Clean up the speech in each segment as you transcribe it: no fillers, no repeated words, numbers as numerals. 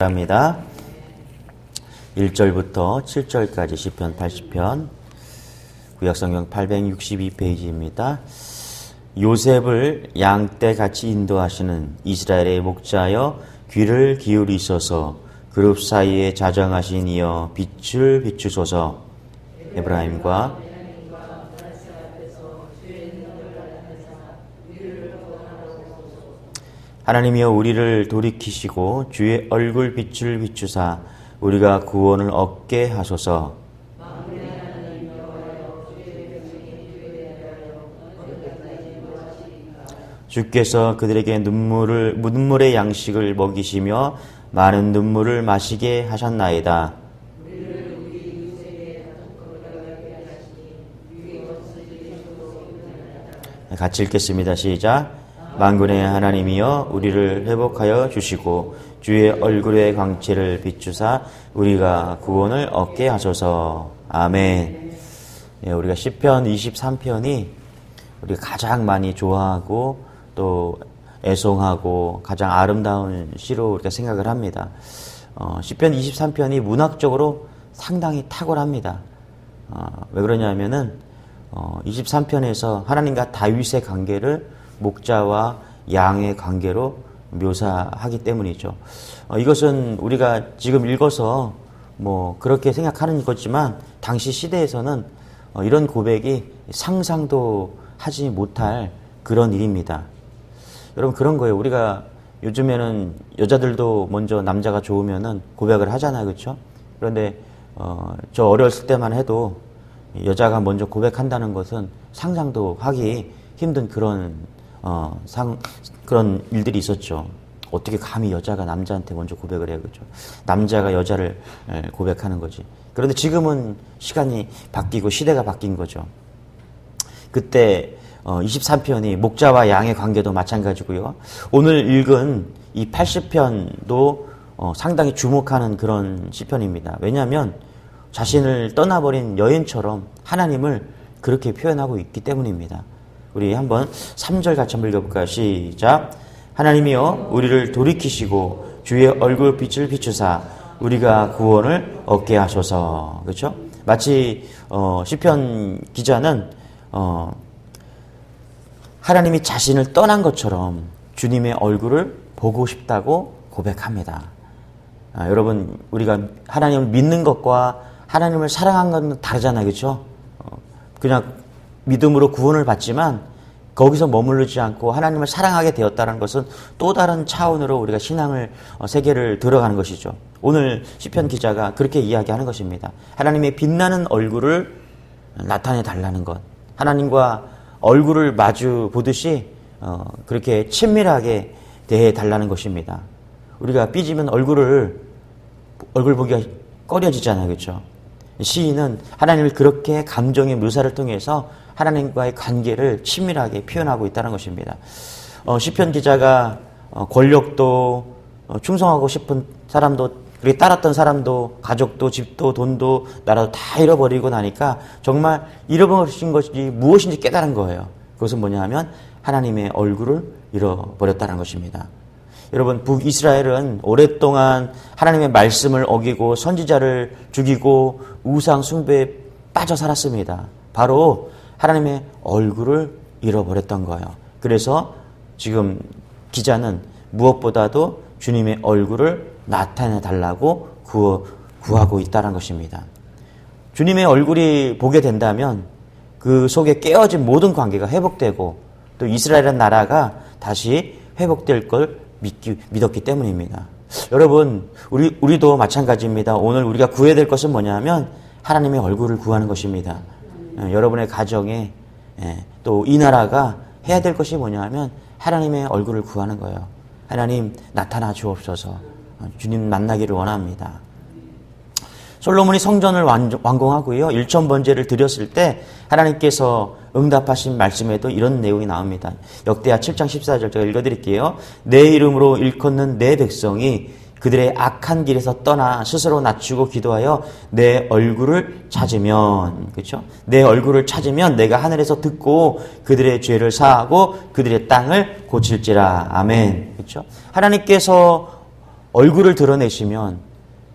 합니다. 1절부터 7절까지 시편 80편 구약성경 862페이지입니다. 요셉을 양떼같이 인도하시는 이스라엘의 목자여 귀를 기울이소서. 그룹 사이에 자정하신 이여 빛을 비추소서. 에브라임과 하나님이여 우리를 돌이키시고 주의 얼굴 빛을 비추사 우리가 구원을 얻게 하소서. 주께서 그들에게 눈물의 양식을 먹이시며 많은 눈물을 마시게 하셨나이다. 같이 읽겠습니다. 시작. 만군의 하나님이여 우리를 회복하여 주시고 주의 얼굴의 광채를 비추사 우리가 구원을 얻게 하소서. 아멘. 예, 우리가 시편 23편이 우리가 가장 많이 좋아하고 또 애송하고 가장 아름다운 시로 우리가 생각을 합니다. 시편 23편이 문학적으로 상당히 탁월합니다. 왜 그러냐면은 23편에서 하나님과 다윗의 관계를 목자와 양의 관계로 묘사하기 때문이죠. 이것은 우리가 지금 읽어서 뭐 그렇게 생각하는 거지만 당시 시대에서는 이런 고백이 상상도 하지 못할 그런 일입니다. 여러분 그런 거예요. 우리가 요즘에는 여자들도 먼저 남자가 좋으면은 고백을 하잖아요. 그렇죠? 그런데 저 어렸을 때만 해도 여자가 먼저 고백한다는 것은 상상도 하기 힘든 그런 일들이 있었죠. 어떻게 감히 여자가 남자한테 먼저 고백을 해요. 그렇죠? 남자가 여자를 고백하는 거지. 그런데 지금은 시간이 바뀌고 시대가 바뀐 거죠. 그때 23편이 목자와 양의 관계도 마찬가지고요. 오늘 읽은 이 80편도 상당히 주목하는 그런 시편입니다. 왜냐하면 자신을 떠나버린 여인처럼 하나님을 그렇게 표현하고 있기 때문입니다. 우리 한번 3절 같이 한번 읽어볼까요? 시작. 하나님이여 우리를 돌이키시고 주의 얼굴 빛을 비추사 우리가 구원을 얻게 하소서. 그렇죠? 마치 시편 기자는 하나님이 자신을 떠난 것처럼 주님의 얼굴을 보고 싶다고 고백합니다. 여러분 우리가 하나님을 믿는 것과 하나님을 사랑하는 건 다르잖아요. 그렇죠? 그냥 믿음으로 구원을 받지만 거기서 머무르지 않고 하나님을 사랑하게 되었다는 것은 또 다른 차원으로 우리가 신앙을 세계를 들어가는 것이죠. 오늘 시편 기자가 그렇게 이야기하는 것입니다. 하나님의 빛나는 얼굴을 나타내 달라는 것. 하나님과 얼굴을 마주 보듯이 그렇게 친밀하게 대해 달라는 것입니다. 우리가 삐지면 얼굴 보기가 꺼려지잖아요. 그렇죠? 시인은 하나님을 그렇게 감정의 묘사를 통해서 하나님과의 관계를 친밀하게 표현하고 있다는 것입니다. 시편 기자가 권력도 충성하고 싶은 사람도 그렇게 따랐던 사람도 가족도 집도 돈도 나라도 다 잃어버리고 나니까 정말 잃어버린 것이 무엇인지 깨달은 거예요. 그것은 뭐냐 하면 하나님의 얼굴을 잃어버렸다는 것입니다. 여러분 북이스라엘은 오랫동안 하나님의 말씀을 어기고 선지자를 죽이고 우상 숭배에 빠져 살았습니다. 바로 하나님의 얼굴을 잃어버렸던 거예요. 그래서 지금 기자는 무엇보다도 주님의 얼굴을 나타내 달라고 구하고 있다는 것입니다. 주님의 얼굴이 보게 된다면 그 속에 깨어진 모든 관계가 회복되고 또 이스라엘이라는 나라가 다시 회복될 걸 믿었기 때문입니다. 여러분 우리도 마찬가지입니다. 오늘 우리가 구해야 될 것은 뭐냐면 하나님의 얼굴을 구하는 것입니다. 여러분의 가정에 또 이 나라가 해야 될 것이 뭐냐면 하나님의 얼굴을 구하는 거예요. 하나님 나타나 주옵소서. 주님 만나기를 원합니다. 솔로몬이 성전을 완공하고요. 1,000번제를 드렸을 때 하나님께서 응답하신 말씀에도 이런 내용이 나옵니다. 역대하 7장 14절 제가 읽어드릴게요. 내 이름으로 일컫는 내 백성이 그들의 악한 길에서 떠나 스스로 낮추고 기도하여 내 얼굴을 찾으면, 그렇죠? 내 얼굴을 찾으면 내가 하늘에서 듣고 그들의 죄를 사하고 그들의 땅을 고칠지라. 아멘. 그렇죠? 하나님께서 얼굴을 드러내시면,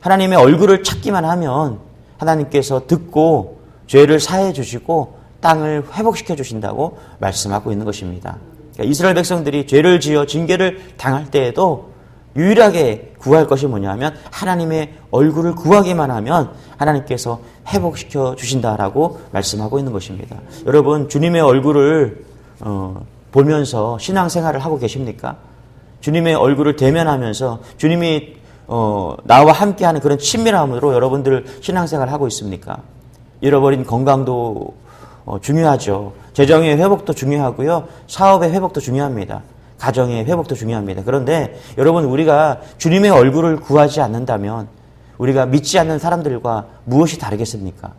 하나님의 얼굴을 찾기만 하면 하나님께서 듣고 죄를 사해 주시고 땅을 회복시켜 주신다고 말씀하고 있는 것입니다. 그러니까 이스라엘 백성들이 죄를 지어 징계를 당할 때에도 유일하게 구할 것이 뭐냐면 하나님의 얼굴을 구하기만 하면 하나님께서 회복시켜 주신다라고 말씀하고 있는 것입니다. 여러분, 주님의 얼굴을 보면서 신앙생활을 하고 계십니까? 주님의 얼굴을 대면하면서 주님이 나와 함께하는 그런 친밀함으로 여러분들 신앙생활을 하고 있습니까? 잃어버린 건강도 중요하죠. 재정의 회복도 중요하고요. 사업의 회복도 중요합니다. 가정의 회복도 중요합니다. 그런데 여러분, 우리가 주님의 얼굴을 구하지 않는다면 우리가 믿지 않는 사람들과 무엇이 다르겠습니까?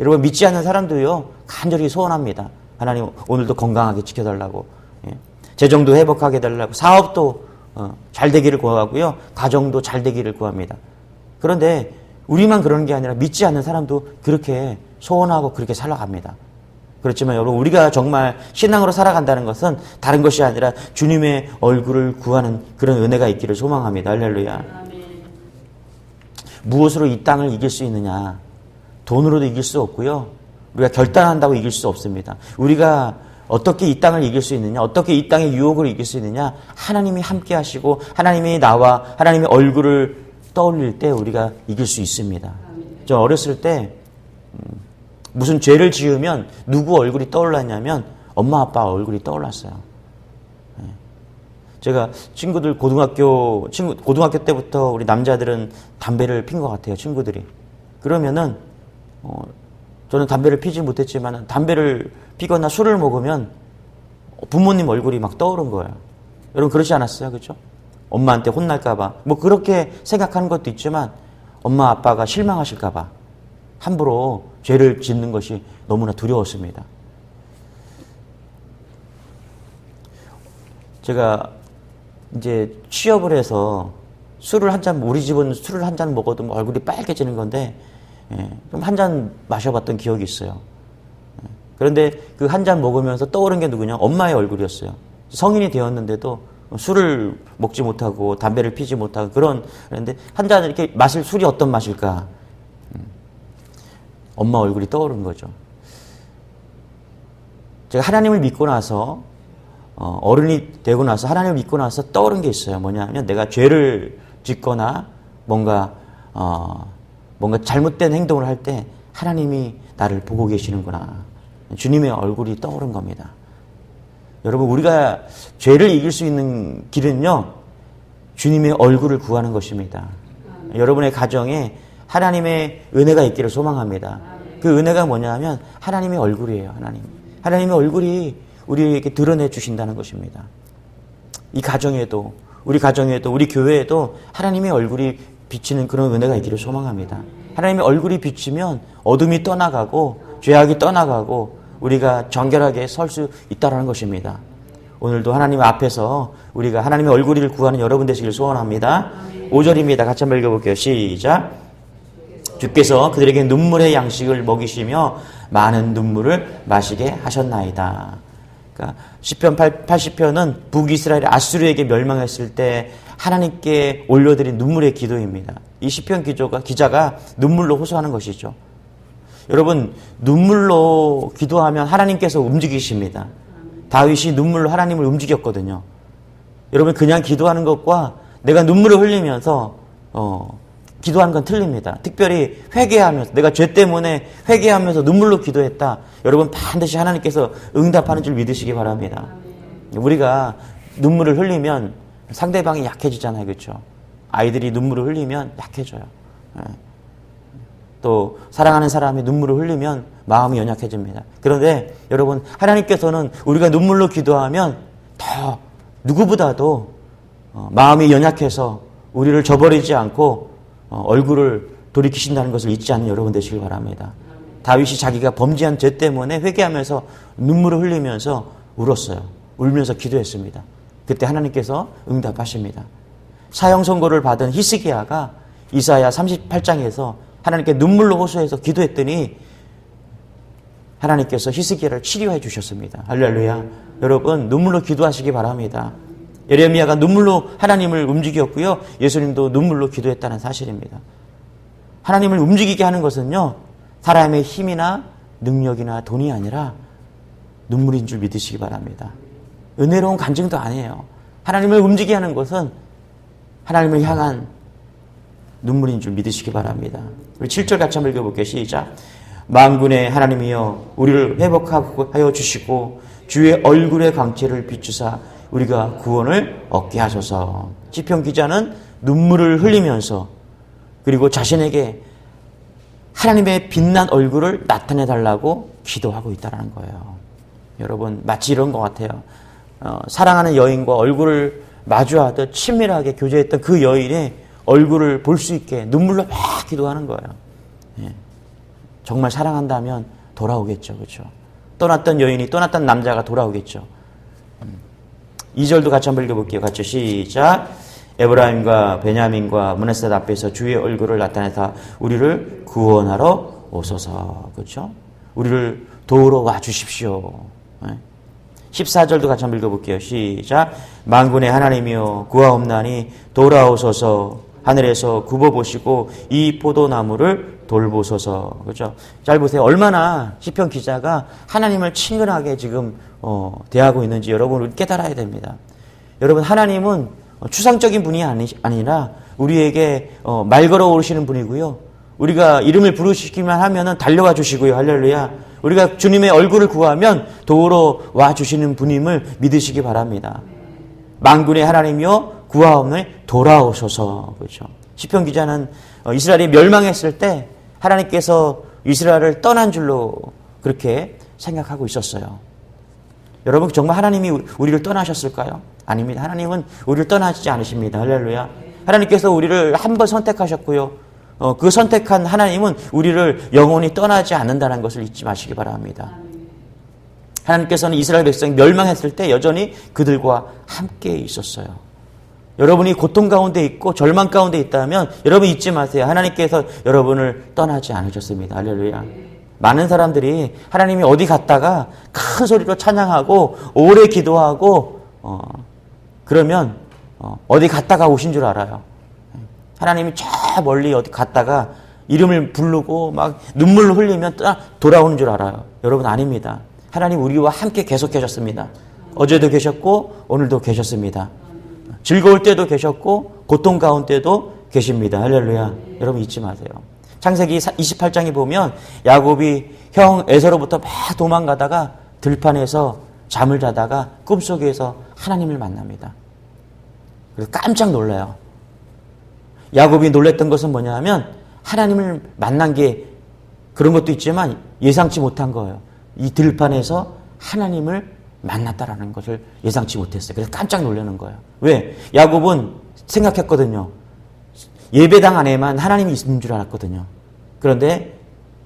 여러분, 믿지 않는 사람도요, 간절히 소원합니다. 하나님, 오늘도 건강하게 지켜달라고, 재정도 회복하게 해달라고, 사업도 잘 되기를 구하고요, 가정도 잘 되기를 구합니다. 그런데 우리만 그러는 게 아니라 믿지 않는 사람도 그렇게 소원하고 그렇게 살아갑니다. 그렇지만 여러분, 우리가 정말 신앙으로 살아간다는 것은 다른 것이 아니라 주님의 얼굴을 구하는 그런 은혜가 있기를 소망합니다. 할렐루야. 무엇으로 이 땅을 이길 수 있느냐? 돈으로도 이길 수 없고요. 우리가 결단한다고 이길 수 없습니다. 우리가 어떻게 이 땅을 이길 수 있느냐? 어떻게 이 땅의 유혹을 이길 수 있느냐? 하나님이 함께 하시고 하나님이 나와 하나님의 얼굴을 떠올릴 때 우리가 이길 수 있습니다. 저 어렸을 때 무슨 죄를 지으면 누구 얼굴이 떠올랐냐면 엄마 아빠 얼굴이 떠올랐어요. 제가 친구들 고등학교 때부터 우리 남자들은 담배를 핀 것 같아요. 친구들이. 그러면은 저는 담배를 피지 못했지만 담배를 피거나 술을 먹으면 부모님 얼굴이 막 떠오른 거예요. 여러분 그렇지 않았어요? 그렇죠? 엄마한테 혼날까 봐. 뭐 그렇게 생각하는 것도 있지만 엄마 아빠가 실망하실까 봐 함부로 죄를 짓는 것이 너무나 두려웠습니다. 제가 이제 취업을 해서 술을 한 잔, 우리 집은 술을 한 잔 먹어도 얼굴이 빨개지는 건데 좀 한 잔 마셔봤던 기억이 있어요. 그런데 그 한 잔 먹으면서 떠오른 게 누구냐? 엄마의 얼굴이었어요. 성인이 되었는데도 술을 먹지 못하고 담배를 피지 못하고 그런데 한 잔 이렇게 마실 술이 어떤 맛일까? 엄마 얼굴이 떠오른 거죠. 제가 하나님을 믿고 나서 어른이 되고 나서 하나님을 믿고 나서 떠오른 게 있어요. 뭐냐면 내가 죄를 짓거나 뭔가 잘못된 행동을 할 때 하나님이 나를 보고 계시는구나. 주님의 얼굴이 떠오른 겁니다. 여러분, 우리가 죄를 이길 수 있는 길은요, 주님의 얼굴을 구하는 것입니다. 여러분의 가정에 하나님의 은혜가 있기를 소망합니다. 그 은혜가 뭐냐면 하나님의 얼굴이에요. 하나님의 얼굴이 우리에게 드러내 주신다는 것입니다. 이 가정에도, 우리 교회에도 하나님의 얼굴이 비치는 그런 은혜가 있기를 소망합니다. 하나님의 얼굴이 비치면 어둠이 떠나가고 죄악이 떠나가고 우리가 정결하게 설 수 있다는 것입니다. 오늘도 하나님 앞에서 우리가 하나님의 얼굴을 구하는 여러분 되시길 소원합니다. 5절입니다. 같이 한번 읽어볼게요. 시작. 주께서 그들에게 눈물의 양식을 먹이시며 많은 눈물을 마시게 하셨나이다. 그러니까 시편 80편은 북이스라엘이 아수르에게 멸망했을 때 하나님께 올려드린 눈물의 기도입니다. 이 시편 기자가 눈물로 호소하는 것이죠. 여러분, 눈물로 기도하면 하나님께서 움직이십니다. 다윗이 눈물로 하나님을 움직였거든요. 여러분, 그냥 기도하는 것과 내가 눈물을 흘리면서 기도하는 건 틀립니다. 특별히 회개하면서, 내가 죄 때문에 회개하면서 눈물로 기도했다. 여러분, 반드시 하나님께서 응답하는 줄 믿으시기 바랍니다. 우리가 눈물을 흘리면 상대방이 약해지잖아요. 그렇죠? 아이들이 눈물을 흘리면 약해져요. 또 사랑하는 사람이 눈물을 흘리면 마음이 연약해집니다. 그런데 여러분, 하나님께서는 우리가 눈물로 기도하면 더 누구보다도 마음이 연약해서 우리를 저버리지 않고 얼굴을 돌이키신다는 것을 잊지 않는 여러분 되시길 바랍니다. 다윗이 자기가 범죄한 죄 때문에 회개하면서 눈물을 흘리면서 울었어요. 울면서 기도했습니다. 그때 하나님께서 응답하십니다. 사형 선고를 받은 히스기야가 이사야 38장에서 하나님께 눈물로 호소해서 기도했더니 하나님께서 히스기야를 치료해 주셨습니다. 할렐루야. 여러분, 눈물로 기도하시기 바랍니다. 예레미야가 눈물로 하나님을 움직였고요. 예수님도 눈물로 기도했다는 사실입니다. 하나님을 움직이게 하는 것은요, 사람의 힘이나 능력이나 돈이 아니라 눈물인 줄 믿으시기 바랍니다. 은혜로운 간증도 아니에요. 하나님을 움직이게 하는 것은 하나님을 향한 눈물인 줄 믿으시기 바랍니다. 우리 7절 같이 한번 읽어볼게요. 시작. 만군의 하나님이여 우리를 회복하여 주시고 주의 얼굴의 광채를 비추사 우리가 구원을 얻게 하소서. 시편 기자는 눈물을 흘리면서 그리고 자신에게 하나님의 빛난 얼굴을 나타내달라고 기도하고 있다는 거예요. 여러분 마치 이런 것 같아요. 사랑하는 여인과 얼굴을 마주하듯 친밀하게 교제했던 그 여인의 얼굴을 볼 수 있게 눈물로 막 기도하는 거예요. 예. 정말 사랑한다면 돌아오겠죠. 그렇죠? 떠났던 여인이 떠났던 남자가 돌아오겠죠. 2절도 같이 한번 읽어볼게요. 같이 시작. 에브라임과 베냐민과 므낫세 앞에서 주의 얼굴을 나타내사 우리를 구원하러 오소서. 그렇죠? 우리를 도우러 와주십시오. 14절도 같이 한번 읽어볼게요. 시작. 만군의 하나님이여 구하옵나니 돌아오소서. 하늘에서 굽어보시고 이 포도나무를 돌보소서. 그렇죠? 잘 보세요. 얼마나 시편 기자가 하나님을 친근하게 지금 대하고 있는지 여러분 깨달아야 됩니다. 여러분 하나님은 추상적인 분이 아니라 우리에게 말 걸어 오시는 분이고요. 우리가 이름을 부르시기만 하면은 달려와 주시고요. 할렐루야. 우리가 주님의 얼굴을 구하면 도우러 와 주시는 분임을 믿으시기 바랍니다. 만군의 하나님이여 구하옵나니 돌아오소서. 그렇죠. 시편 기자는 이스라엘이 멸망했을 때 하나님께서 이스라엘을 떠난 줄로 그렇게 생각하고 있었어요. 여러분 정말 하나님이 우리를 떠나셨을까요? 아닙니다. 하나님은 우리를 떠나지 않으십니다. 할렐루야. 하나님께서 우리를 한 번 선택하셨고요. 그 선택한 하나님은 우리를 영원히 떠나지 않는다는 것을 잊지 마시기 바랍니다. 하나님께서는 이스라엘 백성이 멸망했을 때 여전히 그들과 함께 있었어요. 여러분이 고통 가운데 있고 절망 가운데 있다면 여러분 잊지 마세요. 하나님께서 여러분을 떠나지 않으셨습니다. 할렐루야. 많은 사람들이 하나님이 어디 갔다가 큰 소리로 찬양하고 오래 기도하고 그러면 어디 갔다가 오신 줄 알아요. 하나님이 저 멀리 어디 갔다가 이름을 부르고 막 눈물을 흘리면 돌아오는 줄 알아요. 여러분 아닙니다. 하나님 우리와 함께 계속 계셨습니다. 어제도 계셨고 오늘도 계셨습니다. 즐거울 때도 계셨고 고통 가운데도 계십니다. 할렐루야. 여러분 잊지 마세요. 창세기 28장에 보면 야곱이 형 에서로부터 막 도망가다가 들판에서 잠을 자다가 꿈속에서 하나님을 만납니다. 그래서 깜짝 놀라요. 야곱이 놀랬던 것은 뭐냐 하면 하나님을 만난 게 그런 것도 있지만 예상치 못한 거예요. 이 들판에서 하나님을 만났다라는 것을 예상치 못했어요. 그래서 깜짝 놀라는 거예요. 왜? 야곱은 생각했거든요. 예배당 안에만 하나님이 있는 줄 알았거든요. 그런데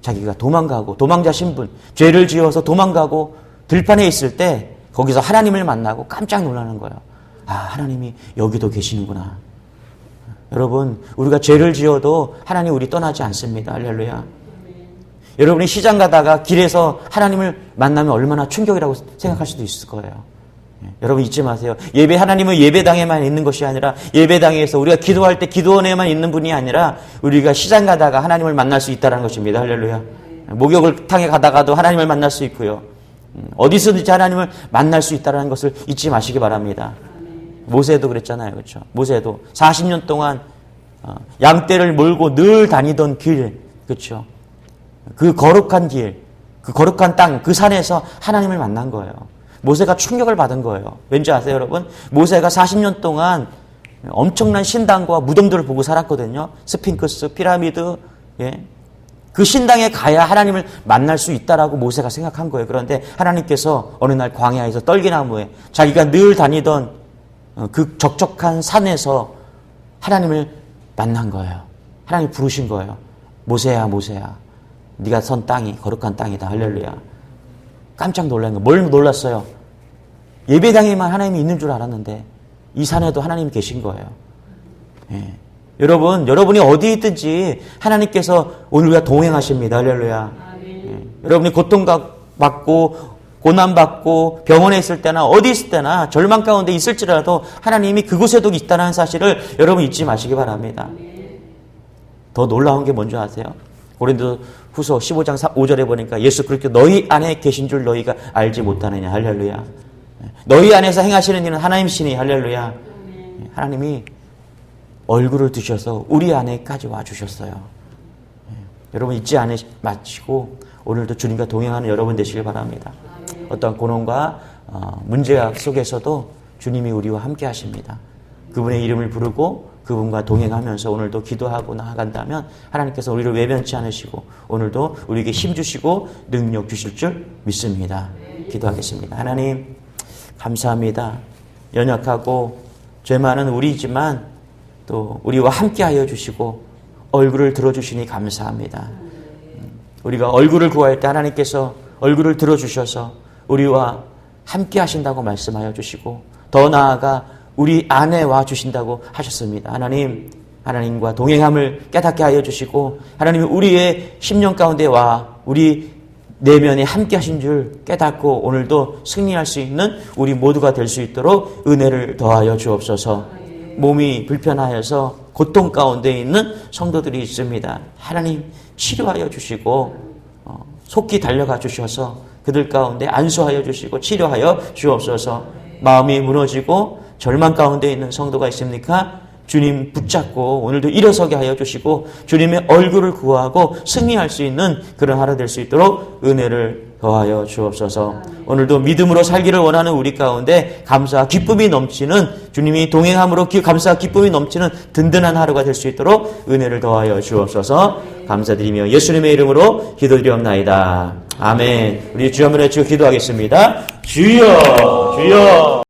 자기가 도망가고 도망자 신분, 죄를 지어서 도망가고 들판에 있을 때 거기서 하나님을 만나고 깜짝 놀라는 거예요. 아, 하나님이 여기도 계시는구나. 여러분, 우리가 죄를 지어도 하나님 우리 떠나지 않습니다. 할렐루야. 여러분이 시장 가다가 길에서 하나님을 만나면 얼마나 충격이라고 생각할 수도 있을 거예요. 여러분 잊지 마세요. 하나님은 예배당에만 있는 것이 아니라 예배당에서 우리가 기도할 때 기도원에만 있는 분이 아니라 우리가 시장 가다가 하나님을 만날 수 있다는 것입니다. 할렐루야. 목욕탕에 가다가도 하나님을 만날 수 있고요. 어디서든지 하나님을 만날 수 있다는 것을 잊지 마시기 바랍니다. 모세도 그랬잖아요. 그렇죠? 모세도 40년 동안 양떼를 몰고 늘 다니던 길, 그렇죠? 그 거룩한 길, 그 거룩한 땅, 그 산에서 하나님을 만난 거예요. 모세가 충격을 받은 거예요. 왠지 아세요, 여러분? 모세가 40년 동안 엄청난 신당과 무덤들을 보고 살았거든요. 스핑크스, 피라미드, 예. 그 신당에 가야 하나님을 만날 수 있다라고 모세가 생각한 거예요. 그런데 하나님께서 어느 날 광야에서 떨기나무에 자기가 늘 다니던 그 적적한 산에서 하나님을 만난 거예요. 하나님 부르신 거예요. 모세야, 모세야. 네가 선 땅이 거룩한 땅이다. 할렐루야. 깜짝 놀란 거예요. 뭘 놀랐어요? 예배당에만 하나님이 있는 줄 알았는데 이 산에도 하나님이 계신 거예요. 예. 여러분이 어디 있든지 하나님께서 오늘과 동행하십니다. 할렐루야. 예. 여러분이 고통받고 고난받고 병원에 있을 때나 어디 있을 때나 절망 가운데 있을지라도 하나님이 그곳에도 있다는 사실을 여러분 잊지 마시기 바랍니다. 더 놀라운 게 뭔지 아세요? 고린도후서 15장 5절에 보니까 예수 그리스도 너희 안에 계신 줄 너희가 알지 못하느냐. 할렐루야. 너희 안에서 행하시는 일은 하나님이시니. 할렐루야. 하나님이 얼굴을 두셔서 우리 안에까지 와주셨어요. 여러분 잊지 마시고 오늘도 주님과 동행하는 여러분 되시길 바랍니다. 어떠한 고난과 문제 속에서도 주님이 우리와 함께 하십니다. 그분의 이름을 부르고 그분과 동행하면서 오늘도 기도하고 나아간다면 하나님께서 우리를 외면치 않으시고 오늘도 우리에게 힘 주시고 능력 주실 줄 믿습니다. 기도하겠습니다. 하나님 감사합니다. 연약하고 죄 많은 우리지만 또 우리와 함께하여 주시고 얼굴을 들어주시니 감사합니다. 우리가 얼굴을 구할 때 하나님께서 얼굴을 들어주셔서 우리와 함께 하신다고 말씀하여 주시고 더 나아가 우리 안에 와 주신다고 하셨습니다. 하나님과 동행함을 깨닫게 하여 주시고 하나님이 우리의 심령 가운데 와 우리 내면에 함께 하신 줄 깨닫고 오늘도 승리할 수 있는 우리 모두가 될 수 있도록 은혜를 더하여 주옵소서. 몸이 불편하여서 고통 가운데 있는 성도들이 있습니다. 하나님 치료하여 주시고 속히 달려가 주셔서 그들 가운데 안수하여 주시고 치료하여 주옵소서. 마음이 무너지고 절망 가운데 있는 성도가 있습니까? 주님 붙잡고 오늘도 일어서게 하여 주시고 주님의 얼굴을 구하고 승리할 수 있는 그런 하루 될 수 있도록 은혜를 더하여 주옵소서. 오늘도 믿음으로 살기를 원하는 우리 가운데 감사와 기쁨이 넘치는 주님이 동행함으로 감사와 기쁨이 넘치는 든든한 하루가 될 수 있도록 은혜를 더하여 주옵소서. 감사드리며 예수님의 이름으로 기도드리옵나이다. 아멘. 우리 주여 한번 외치고 기도하겠습니다. 주여 주여.